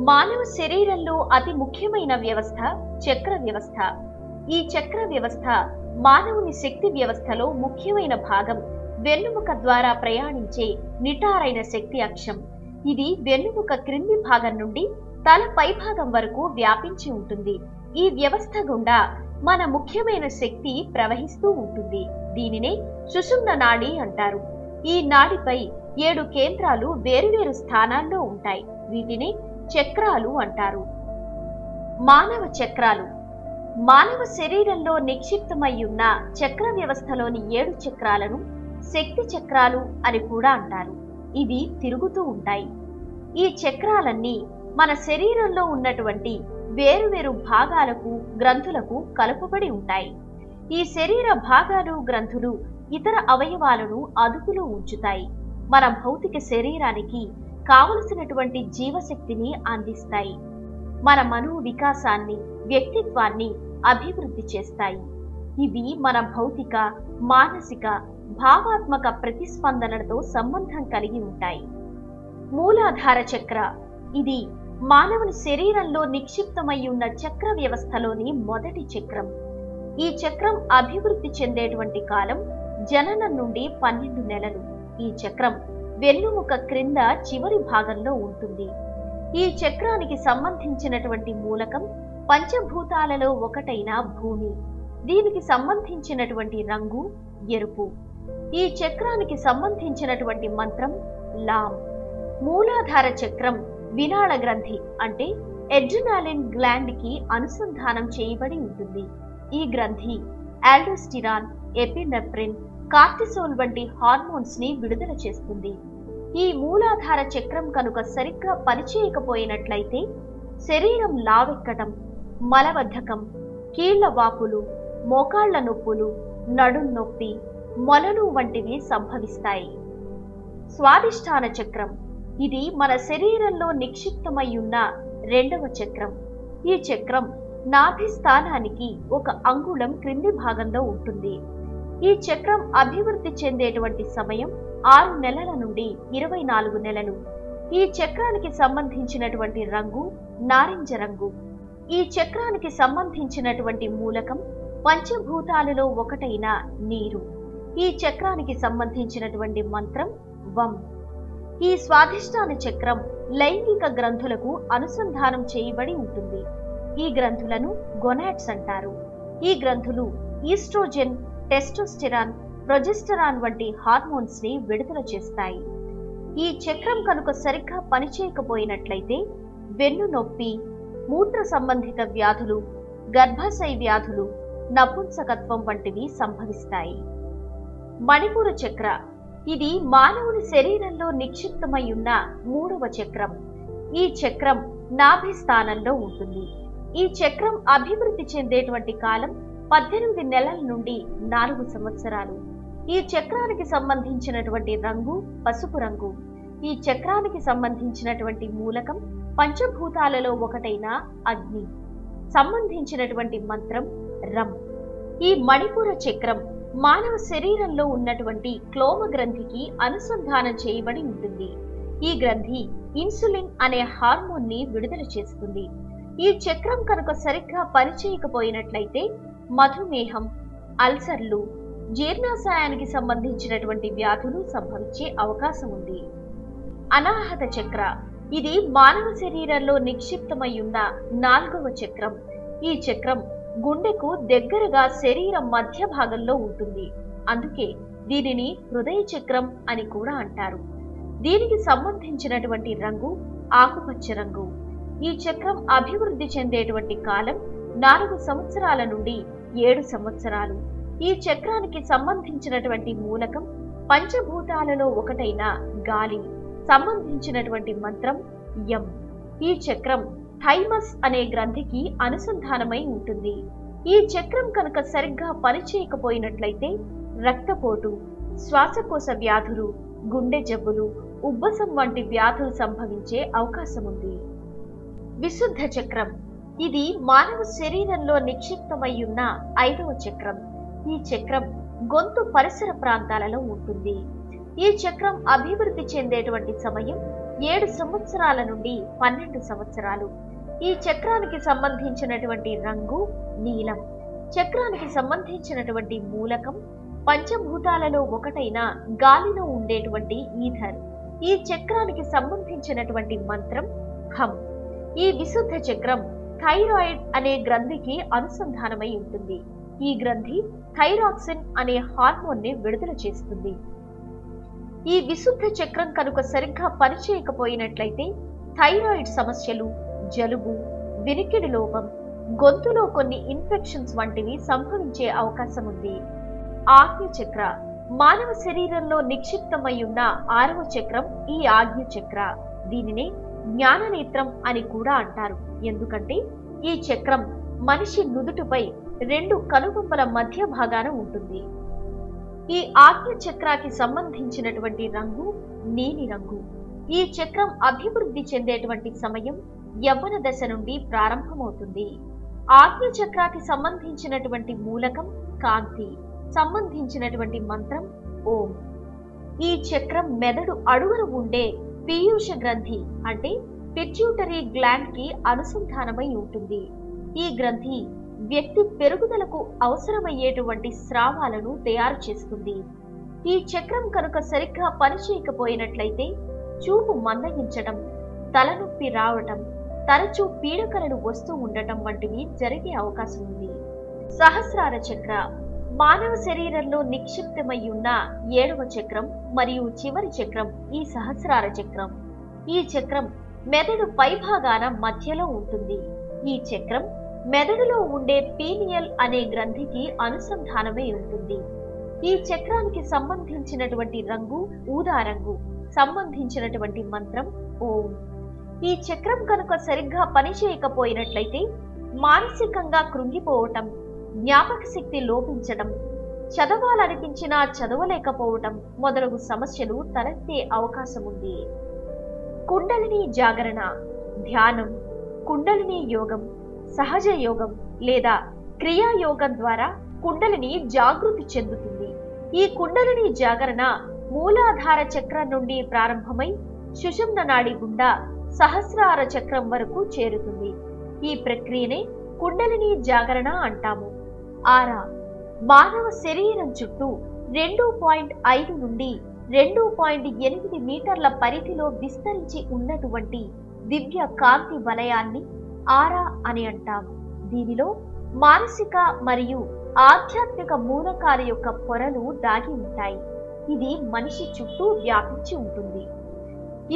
మానవ శరీరంలో అతి ముఖ్యమైన వ్యవస్థ చక్ర వ్యవస్థ. ఈ చక్ర వ్యవస్థ మానవుని శక్తి వ్యవస్థలో ముఖ్యమైన భాగం. వెన్నుముక ద్వారా ప్రయాణించే నిటారైన శక్తి అక్షం. ఇది వెన్నుముక క్రింది భాగం నుండి తల పైభాగం వరకు వ్యాపించి ఉంటుంది. ఈ వ్యవస్థ గుండా మన ముఖ్యమైన శక్తి ప్రవహిస్తూ ఉంటుంది. దీనినే సుషుమ్న నాడి అంటారు. ఈ నాడిపై 7 కేంద్రాలు వేరువేరు స్థానాల్లో ఉంటాయి. వీటిని చక్రాలు అంటారు. మానవ చక్రాలు. మానవ శరీరంలో నిక్షిప్తమై ఉన్న చక్ర వ్యవస్థలోని 7 చక్రాలను శక్తి చక్రాలు అని కూడా అంటారు. ఇవి తిరుగుతూ ఉంటాయి. ఈ చక్రాలన్నీ మన శరీరంలో ఉన్నటువంటి వేరువేరు భాగాలకు గ్రంథులకు కలుపబడి ఉంటాయి. ఈ శరీర భాగాలు గ్రంథులు ఇతర అవయవాలను అదుపులో ఉంచుతాయి. మన భౌతిక శరీరానికి కావలసినటువంటి జీవశక్తిని అందిస్తాయి. మన మనో వికాసాన్ని వ్యక్తిత్వాన్ని అభివృద్ధి చేస్తాయి. ఇవి మన భౌతిక మానసిక భావాత్మక ప్రతిస్పందనలతో సంబంధం కలిగి ఉంటాయి. మూలాధార చక్ర. ఇది మానవుని శరీరంలో నిక్షిప్తమై ఉన్న చక్ర వ్యవస్థలోని మొదటి చక్రం. ఈ చక్రం అభివృద్ధి చెందేటువంటి కాలం జననం నుండి 12 నెలలు. ఈ చక్రం వెన్నుముక క్రింద చివరి భాగంలో ఉంటుంది. ఈ చక్రానికి సంబంధించినటువంటి మూలకం పంచభూతాలలో ఒకటైన భూమి. దీనికి సంబంధించినటువంటి రంగు ఎరుపు. ఈ చక్రానికి సంబంధించినటువంటి మంత్రం లాం. మూలాధార చక్రం వినాళ గ్రంథి అంటే ఎడ్రినాలిన్ గ్లాండ్ కి అనుసంధానం చేయబడి ఉంటుంది. ఈ గ్రంథి ఆల్డోస్టిరాన్, ఎపినెఫ్రిన్, కార్టిసోల్ వంటి హార్మోన్స్ ని విడుదల చేస్తుంది. ఈ మూలాధార చక్రం కనుక సరిగ్గా పనిచేయకపోయినట్లయితే శరీరం లావెక్కటం, మలబద్ధకం, కీళ్ల వాపులు, మోకాళ్ల నొప్పులు, నడుం నొప్పి, మొలలు వంటివి సంభవిస్తాయి. స్వాదిష్టాన చక్రం. ఇది మన శరీరంలో నిక్షిప్తమై ఉన్న 2వ చక్రం. ఈ చక్రం నాభి స్థానానికి 1 అంగుళం క్రింది భాగంలో ఉంటుంది. ఈ చక్రం అభివృద్ధి చెందేటువంటి సమయం 6 నెలల నుండి 24 నెలలు. ఈ చక్రానికి సంబంధించినటువంటి రంగు నారింజ రంగు. ఈ చక్రానికి సంబంధించినటువంటి మూలకం పంచభూతాలలో ఒకటైన నీరు. ఈ చక్రానికి సంబంధించినటువంటి మంత్రం వం. ఈ స్వాదిష్టాన చక్రం లైంగిక గ్రంథులకు అనుసంధానం చేయబడి ఉంటుంది. ఈ గ్రంథులను గొనాడ్స్ అంటారు. ఈ గ్రంథులు ఈస్ట్రోజెన్, టెస్టోస్టెరాన్, ప్రొజెస్టరాన్ వంటి హార్మోన్స్ ని విడుదల చేస్తాయి. ఈ చక్రం కనుక సరిగ్గా పనిచేయకపోయినట్లయితే వెన్ను నొప్పి, మూత్ర సంబంధిత వ్యాధులు, గర్భాశయ వ్యాధులు, నపుంసకత్వం వంటివి సంభవిస్తాయి. మణిపూర చక్ర. ఇది మానవుని శరీరంలో నిక్షిప్తమై ఉన్న 3వ చక్రం. ఈ చక్రం నాభి స్థానంలో ఉంటుంది. ఈ చక్రం అభివృద్ధి చెందేటువంటి కాలం 18 నెలల నుండి 4 సంవత్సరాలు. ఈ చక్రానికి సంబంధించినటువంటి రంగు పసుపు రంగు. ఈ చక్రానికి సంబంధించినటువంటి మూలకం పంచభూతాలలో ఒకటైన అగ్ని. సంబంధించినటువంటి మంత్రం రం. ఈ మణిపూర చక్రం మానవ శరీరంలో ఉన్నటువంటి క్లోమ గ్రంథికి అనుసంధానం చేయబడి ఉంటుంది. ఈ గ్రంథి ఇన్సులిన్ అనే హార్మోన్ ని విడుదల చేస్తుంది. ఈ చక్రం కనుక సరిగ్గా పనిచేయకపోయినట్లయితే మధుమేహం, అల్సర్లు, జీర్ణాశయానికి సంబంధించినటువంటి వ్యాధులు సంభవించే అవకాశం ఉంది. అనాహత చక్ర. ఇది మానవ శరీరంలో నిక్షిప్తమై ఉన్న 4వ చక్రం. ఈ చక్రం గుండెకు దగ్గరగా శరీరం మధ్య భాగంలో ఉంటుంది. అందుకే దీనిని హృదయ చక్రం అని కూడా అంటారు. దీనికి సంబంధించినటువంటి రంగు ఆకుపచ్చ రంగు. ఈ చక్రం అభివృద్ధి చెందేటువంటి కాలం 4 సంవత్సరాల నుండి 7 సంవత్సరాలు. ఈ చక్రానికి సంబంధించినటువంటి మూలకం పంచభూతాలలో ఒకటైన గాలి. సంబంధించినటువంటి మంత్రం యం. ఈ చక్రం థైమస్ అనే గ్రంథికి అనుసంధానమై ఉంటుంది. ఈ చక్రం కనుక సరిగ్గా పనిచేయకపోయినట్లయితే రక్తపోటు, శ్వాసకోశ వ్యాధులు, గుండె జబ్బులు, ఉబ్బసం వంటి వ్యాధులు సంభవించే అవకాశం ఉంది. విశుద్ధ చక్రం. ఇది మానవ శరీరంలో నిక్షిప్తమై ఉన్న 5వ చక్రం. ఈ చక్రం గొంతు పరిసర ప్రాంతాలలో ఉంటుంది. ఈ చక్రం అభివృద్ధి చెందేటువంటి సమయం 7 సంవత్సరాల నుండి 12 సంవత్సరాలు. ఈ చక్రానికి సంబంధించినటువంటి రంగు నీలం. చక్రానికి సంబంధించినటువంటి మూలకం పంచభూతాలలో ఒకటైన గాలిలో ఉండేటువంటి ఈథర్. ఈ చక్రానికి సంబంధించినటువంటి మంత్రం హం. ఈ విశుద్ధ చక్రం థైరాయిడ్ అనే గ్రంథికి అనుసంధానమై ఉంటుంది. ఈ గ్రంథి థైరాక్సిన్ అనే హార్మోన్ ని విడుదల చేస్తుంది. ఈ విశుద్ధ చక్రం కనుక సరిగ్గా పనిచేయకపోయినట్లయితే థైరాయిడ్ సమస్యలు, జలుబు, వినికిడి లోపం, గొంతులో కొన్ని ఇన్ఫెక్షన్స్ వంటివి సంభవించే అవకాశం ఉంది. ఆజ్ఞ చక్ర మానవ శరీరంలో నిక్షిప్తమై ఉన్న 6వ చక్రం ఈ ఆజ్ఞ చక్ర. దీనినే జ్ఞాననేత్రం అని కూడా అంటారు. ఎందుకంటే ఈ చక్రం మనిషి నుదుటిపై 2 కనుబొమ్మల మధ్య భాగాన ఉంటుంది. ఈ ఆజ్ఞ చక్రాకి సంబంధించినటువంటి రంగు నీలి రంగు. ఈ చక్రం అభివృద్ధి చెందేటువంటి సమయం యవ్వన దశ నుండి ప్రారంభమవుతుంది. ఆజ్ఞ చక్రాకి సంబంధించినటువంటి మూలకం కాంతి. సంబంధించినటువంటి మంత్రం ఓం. ఈ చక్రం మెదడు అడుగున ఉండే పీయూష గ్రంథి అంటే పిట్యూటరీ గ్లాండ్ కి అనుసంధానమై ఉంటుంది. ఈ గ్రంథి వ్యక్తి పెరుగుదలకు అవసరమయ్యేటువంటి స్రావాలను తయారు చేస్తుంది. ఈ చక్రం కనుక సరిగ్గా పనిచేయకపోయినట్లయితే చూపు మందగించటం, తలనొప్పి రావటం, తరచూ పీడకలలు వస్తూ ఉండటం వంటివి జరిగే అవకాశం ఉంది. సహస్రార చక్ర మానవ శరీరంలో నిక్షిప్తమై ఉన్న 7వ చక్రం మరియు చివరి చక్రం ఈ సహస్రార చక్రం. ఈ చక్రం మెదడు పైభాగాన మధ్యలో ఉంటుంది. ఈ చక్రం మెదడులో ఉండే పీనియల్ అనే గ్రంథికి అనుసంధానమై ఉంటుంది. ఈ చక్రానికి సంబంధించినటువంటి రంగు ఊదా రంగు. సంబంధించినటువంటి మంత్రం ఓం. ఈ చక్రం కనుక సరిగ్గా పనిచేయకపోయినట్లయితే మానసికంగా కృంగిపోవటం, జ్ఞాపక శక్తి లోపించడం, చదవాలనిపించినా చదవలేకపోవటం మొదలగు సమస్యలు తలెత్తే అవకాశం ఉంది. కుండలిని జాగరణ, ధ్యానం, కుండలిని యోగం, సహజ యోగం లేదా క్రియాయోగం ద్వారా కుండలిని జాగృతి చెందుతుంది. ఈ కుండలిని జాగరణ మూలాధార చక్రం నుండి ప్రారంభమై సుషుమ్న నాడి గుండా సహస్రార చక్రం వరకు చేరుతుంది. ఈ ప్రక్రియనే కుండలిని జాగరణ అంటాము. ఆరా మానవ శరీరం చుట్టూ 2.5 నుండి 2.8 మీటర్ల పరిధిలో విస్తరించి ఉన్నటువంటి దివ్య కాంతి వలయాన్ని ఆరా అని అంటాము. దీనిలో మానసిక మరియు ఆధ్యాత్మిక మూలకాల యొక్క పొరలు దాగి ఉంటాయి. ఇది మనిషి చుట్టూ వ్యాపించి ఉంటుంది.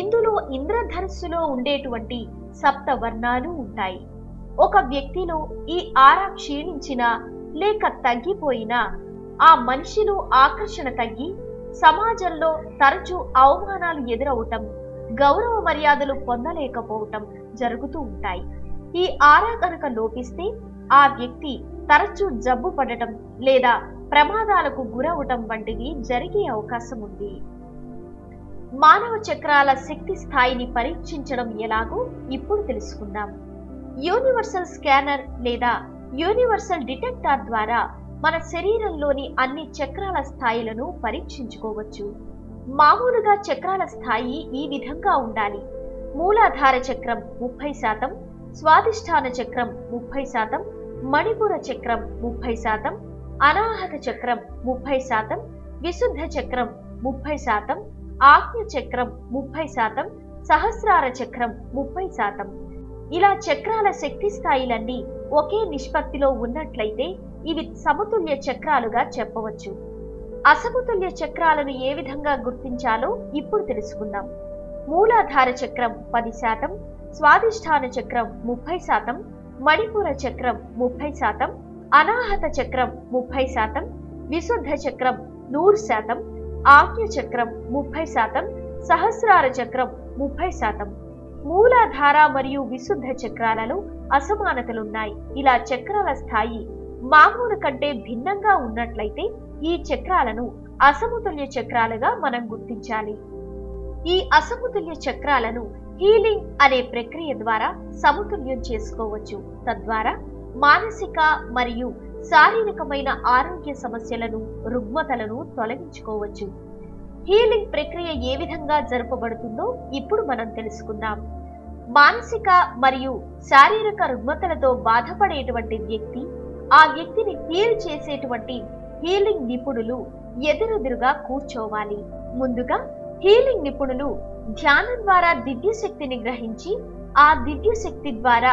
ఇందులో ఇంద్రధనుస్సులో ఉండేటువంటి సప్త వర్ణాలు ఉంటాయి. ఒక వ్యక్తిలో ఈ ఆరా క్షీణించినా లేక తగ్గిపోయినా ఆ మనిషిలో ఆకర్షణ తగ్గి సమాజంలో తరచూ అవమానాలు ఎదురవటం, గౌరవ మర్యాదలు పొందలేకపోవటం జరుగుతూ ఉంటాయి. ఈ ఆరా కనుక లోపిస్తే ఆ వ్యక్తి తరచూ జబ్బు పడటం లేదా ప్రమాదాలకు గురవటం వంటివి జరిగే అవకాశం ఉంది. మానవ చక్రాల శక్తి స్థాయిని పరీక్షించడం ఎలాగో ఇప్పుడు తెలుసుకుందాం. యూనివర్సల్ స్కానర్ లేదా యూనివర్సల్ డిటెక్టర్ ద్వారా మన శరీరంలోని అన్ని చక్రాల స్థాయిలను పరీక్షించుకోవచ్చు. మామూలుగా చక్రాల స్థాయి ఈ విధంగా ఉండాలి. మూలాధార చక్రం 30%, స్వాదిష్టాన చక్రం 30%, మణిపుర చక్రం 30%, అనాహత చక్రం 30%, విశుద్ధ చక్రం 30%, ఆజ్ఞ చక్రం 30%, సహస్రార చక్రం 30%. ఇలా చక్రాల శక్తి స్థాయిలన్నీ ఒకే నిష్పత్తిలో ఉన్నట్లయితే ఇవి సమతుల్య చక్రాలుగా చెప్పవచ్చు. అసమతుల్య చక్రాలను ఏ విధంగా గుర్తించాలో ఇప్పుడు తెలుసుకుందాం. మూలాధార చక్రం 10%, స్వాదిష్టాన చక్రం 30%, మణిపుర చక్రం 30%, అనాహత చక్రం 30%, విశుద్ధ చక్రం 100%, ఆజ్ఞ చక్రం 30%, సహస్రార చక్రం 30%. మూలాధార మరియు విశుద్ధ చక్రాలలో అసమానతలున్నాయి. ఇలా చక్రాల స్థాయి మామూలు కంటే భిన్నంగా ఉన్నట్లయితే ఈ చక్రాలను అసమతుల్య చక్రాలుగా మనం గుర్తించాలి. ఈ అసమతుల్య చక్రాలను హీలింగ్ అనే ప్రక్రియ ద్వారా సమతుల్యం చేసుకోవచ్చు. తద్వారా మానసిక మరియు శారీరకమైన ఆరోగ్య సమస్యలను, రుగ్మతలను తొలగించుకోవచ్చు. హీలింగ్ ప్రక్రియ ఏ విధంగా జరపబడుతుందో ఇప్పుడు మనం తెలుసుకుందాం. మానసిక మరియు శారీరక రుగ్మతలతో బాధపడేటువంటి వ్యక్తి, ఆ వ్యక్తిని హీల్ చేసేటువంటి హీలింగ్ నిపుణులు ఎదురెదురుగా కూర్చోవాలి. ముందుగా హీలింగ్ నిపుణులు ధ్యానం ద్వారా దివ్య శక్తిని గ్రహించి, ఆ దివ్య శక్తి ద్వారా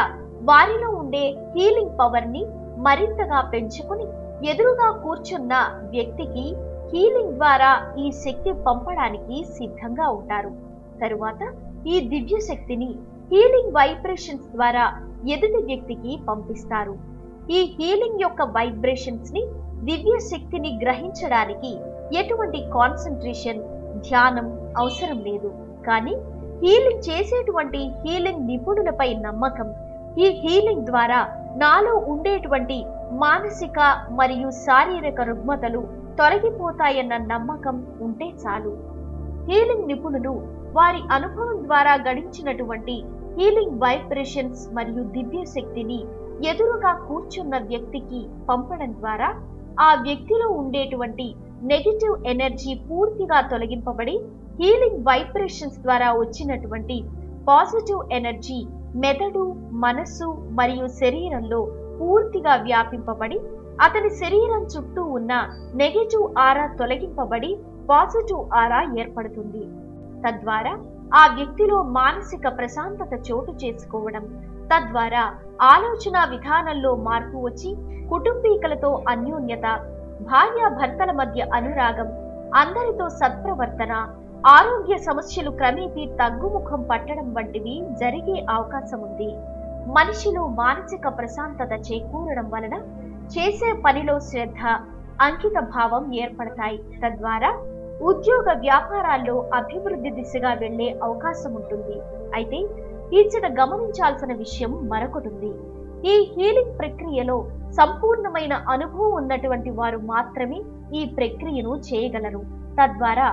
వారిలో ఉండే హీలింగ్ పవర్ ని మరింతగా పెంచుకుని ఎదురుగా కూర్చున్న వ్యక్తికి హీలింగ్ ద్వారా ఈ శక్తి పంపడానికి సిద్ధంగా ఉంటారు. తరువాత ఈ దివ్య శక్తిని హీలింగ్ వైబ్రేషన్స్ ద్వారా ఎదుటి వ్యక్తికి పంపిస్తారు. ఈ హీలింగ్ యొక్క వైబ్రేషన్స్ ని, దివ్య శక్తిని గ్రహించడానికి ఎటువంటి కాన్సంట్రేషన్, ధ్యానం అవసరం లేదు. కానీ హీలింగ్ చేసేటువంటి హీలింగ్ నిపుణులపై నమ్మకం, ఈ హీలింగ్ ద్వారా నాలో ఉండేటువంటి మానసిక మరియు శారీరక రుగ్మతలు తొలగిపోతాయన్న నమ్మకం ఉంటే చాలు. హీలింగ్ నిపుణులు వారి అనుభవం ద్వారా గడించినటువంటి హీలింగ్ వైబ్రేషన్స్ మరియు దివ్య శక్తిని ఎదురుగా కూర్చున్న వ్యక్తికి పంపడం ద్వారా ఆ వ్యక్తిలో ఉండేటువంటి నెగటివ్ ఎనర్జీ పూర్తిగా తొలగింపబడి, హీలింగ్ వైబ్రేషన్స్ ద్వారా వచ్చినటువంటి పాజిటివ్ ఎనర్జీ మెదడు, మనస్సు మరియు శరీరంలో పూర్తిగా వ్యాపింపబడి, అతని శరీరం చుట్టూ ఉన్న నెగటివ్ ఆరా తొలగింపబడి పాజిటివ్ ఆరా ఏర్పడుతుంది. తద్వారా ఆ వ్యక్తిలో మానసిక ప్రశాంతత చోటు చేసుకోవడం, తద్వారా ఆలోచన విధానంలో మార్పు వచ్చి కుటుంబీకులతో అన్యోన్యత, భార్యాభర్తల మధ్య అనురాగం, అందరితో సత్ప్రవర్తన, ఆరోగ్య సమస్యలు క్రమేపీ తగ్గుముఖం పట్టడం వంటివి జరిగే అవకాశం ఉంది. మనిషిలో మానసిక ప్రశాంతత చేకూరడం వలన చేసే పనిలో శ్రద్ధ, అంకిత భావం ఏర్పడతాయి. తద్వారా ఉద్యోగ వ్యాపారాల్లో అభివృద్ధి దిశగా వెళ్లే అవకాశం ఉంటుంది. అయితే ఇచ్చట గమనించాల్సిన విషయం మరొకటి ఉంది. ఈ హీలింగ్ ప్రక్రియలో సంపూర్ణమైన అనుభవం ఉన్నటువంటి వారు మాత్రమే ఈ ప్రక్రియను చేయగలరు. తద్వారా